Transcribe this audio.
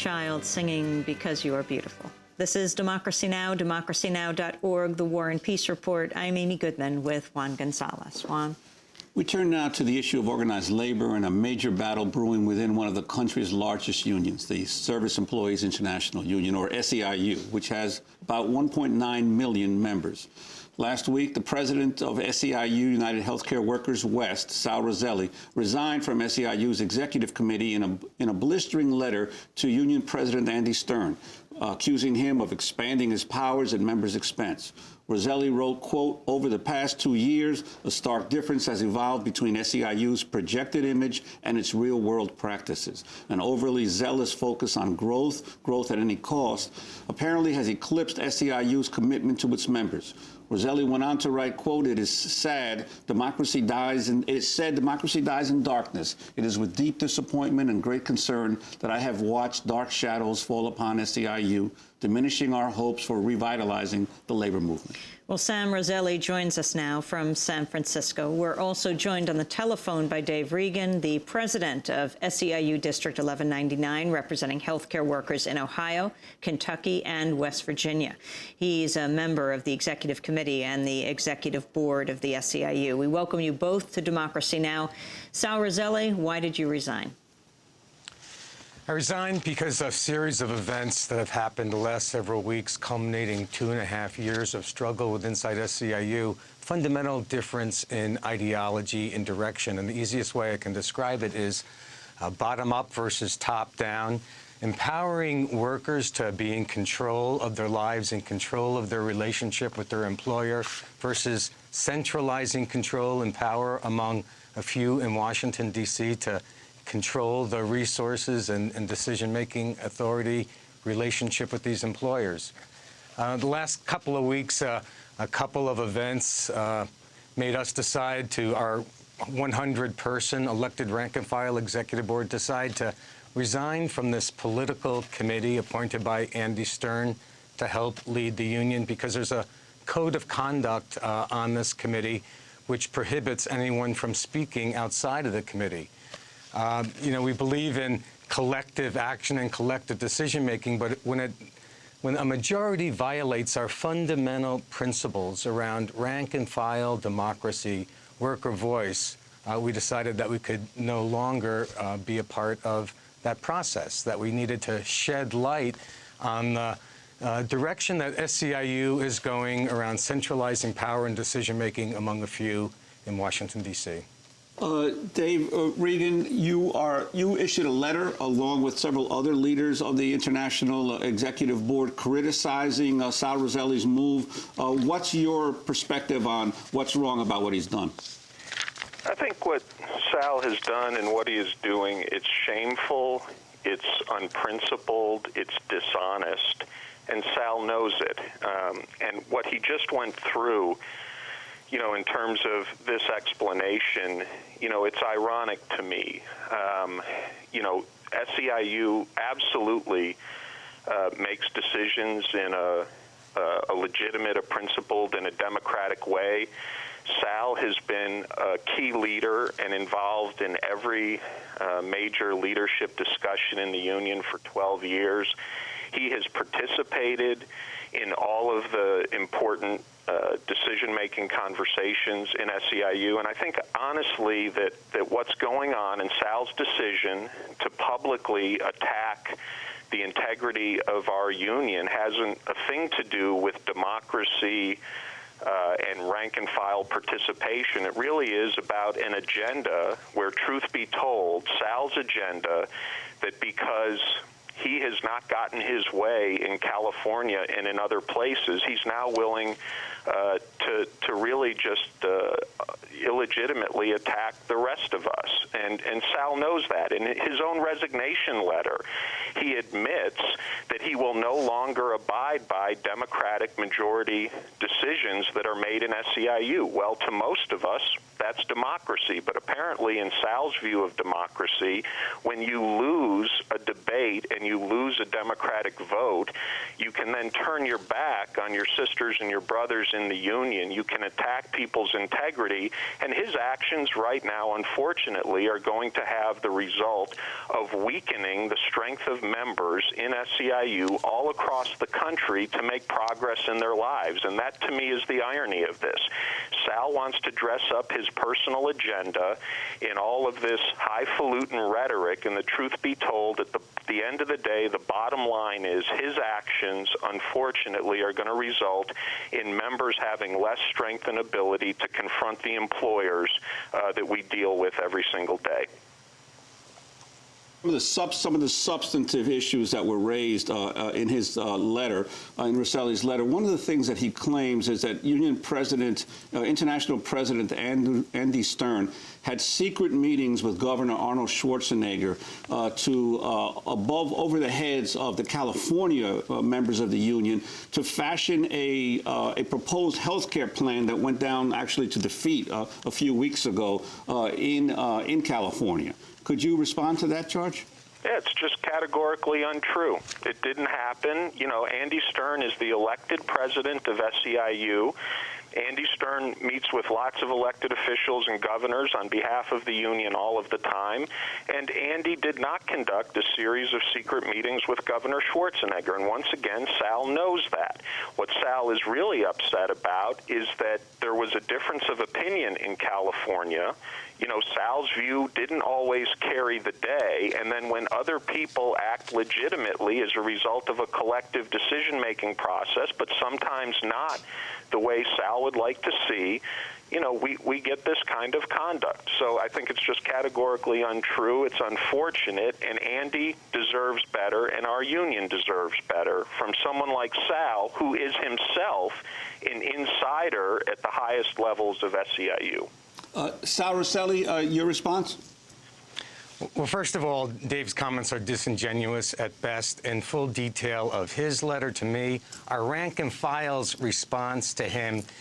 child singing Because You Are Beautiful. This is Democracy Now!, democracynow.org, the War and Peace Report. I'm Amy Goodman with Juan Gonzalez. Juan? We turn now to the issue of organized labor and a major battle brewing within one of the country's largest unions, the Service Employees International Union, or SEIU, which has about 1.9 million members. Last week, the president of SEIU, United Healthcare Workers West, Sal Rosselli, resigned from SEIU's executive committee in a blistering letter to Union President Andy Stern, accusing him of expanding his powers at members' expense. Rosselli wrote, quote, "Over the past 2 years, a stark difference has evolved between SEIU's projected image and its real-world practices. An overly zealous focus on growth at any cost, apparently has eclipsed SEIU's commitment to its members." Rosselli went on to write, quote, "It is sad democracy dies in darkness. It is with deep disappointment and great concern that I have watched dark shadows fall upon SEIU, diminishing our hopes for revitalizing the labor movement." Well, Sam Rosselli joins us now from San Francisco. We're also joined on the telephone by Dave Regan, the president of SEIU District 1199, representing healthcare workers in Ohio, Kentucky, and West Virginia. He's a member of the executive committee and the executive board of the SEIU. We welcome you both to Democracy Now! Sal Rosselli, why did you resign? I resigned because a series of events that have happened the last several weeks, culminating 2.5 years of struggle with inside SEIU, fundamental difference in ideology and direction. And the easiest way I can describe it is bottom-up versus top-down, empowering workers to be in control of their lives, in control of their relationship with their employer, versus centralizing control and power among a few in Washington, D.C. to control the resources and decision-making authority relationship with these employers. The last couple of weeks, a couple of events made us decide to, our 100-person elected rank-and-file executive board, decide to resign from this political committee appointed by Andy Stern to help lead the union, because there's a code of conduct on this committee which prohibits anyone from speaking outside of the committee. We believe in collective action and collective decision-making, but when a majority violates our fundamental principles around rank-and-file democracy, worker voice, we decided that we could no longer be a part of that process, that we needed to shed light on the direction that SEIU is going around centralizing power and decision-making among a few in Washington, D.C. Dave Regan, you issued a letter along with several other leaders of the International Executive Board criticizing Sal Rosselli's move. What's your perspective on what's wrong about what he's done? I think what Sal has done and what he is doing, it's shameful, it's unprincipled, it's dishonest, and Sal knows it. And what he just went through, in terms of this explanation, it's ironic to me. SEIU absolutely makes decisions in a legitimate, a principled, and a democratic way. Sal has been a key leader and involved in every major leadership discussion in the union for 12 years. He has participated in all of the important decision-making conversations in SEIU, and I think honestly that what's going on in Sal's decision to publicly attack the integrity of our union hasn't a thing to do with democracy and rank-and-file participation. It really is about an agenda where, truth be told, Sal's agenda, that because he has not gotten his way in California and in other places, he's now willing to really just illegitimately attack the rest of us. And Sal knows that. In his own resignation letter, he admits that he will no longer abide by Democratic majority decisions that are made in SEIU. Well, to most of us, that's democracy. But apparently, in Sal's view of democracy, when you lose a debate and you lose a democratic vote, you can then turn your back on your sisters and your brothers in the union. You can attack people's integrity, and his actions right now, unfortunately, are going to have the result of weakening the strength of members in SEIU all across the country to make progress in their lives. And that, to me, is the irony of this. Sal wants to dress up his personal agenda in all of this highfalutin rhetoric, and the truth be told, at the end of the day, the bottom line is his actions, unfortunately, are going to result in members having less strength and ability to confront the employers that we deal with every single day. Some of the substantive issues that were raised in his letter, in Rosselli's letter, one of the things that he claims is that Union President, International President Andy Stern had secret meetings with Governor Arnold Schwarzenegger over the heads of the California members of the union to fashion a proposed health care plan that went down actually to defeat a few weeks ago in California. Could you respond to that charge? Yeah, it's just categorically untrue. It didn't happen. You know, Andy Stern is the elected president of SEIU. Andy Stern meets with lots of elected officials and governors on behalf of the union all of the time, and Andy did not conduct a series of secret meetings with Governor Schwarzenegger, and once again, Sal knows that. What Sal is really upset about is that there was a difference of opinion in California. You know, Sal's view didn't always carry the day, and then when other people act legitimately as a result of a collective decision-making process, but sometimes not the way Sal would like to see, you know, we get this kind of conduct. So I think it's just categorically untrue. It's unfortunate, and Andy deserves better, and our union deserves better from someone like Sal, who is himself an insider at the highest levels of SEIU. Sal Rosselli, your response? Well, first of all, Dave's comments are disingenuous at best. In full detail of his letter to me, our rank and file's response to him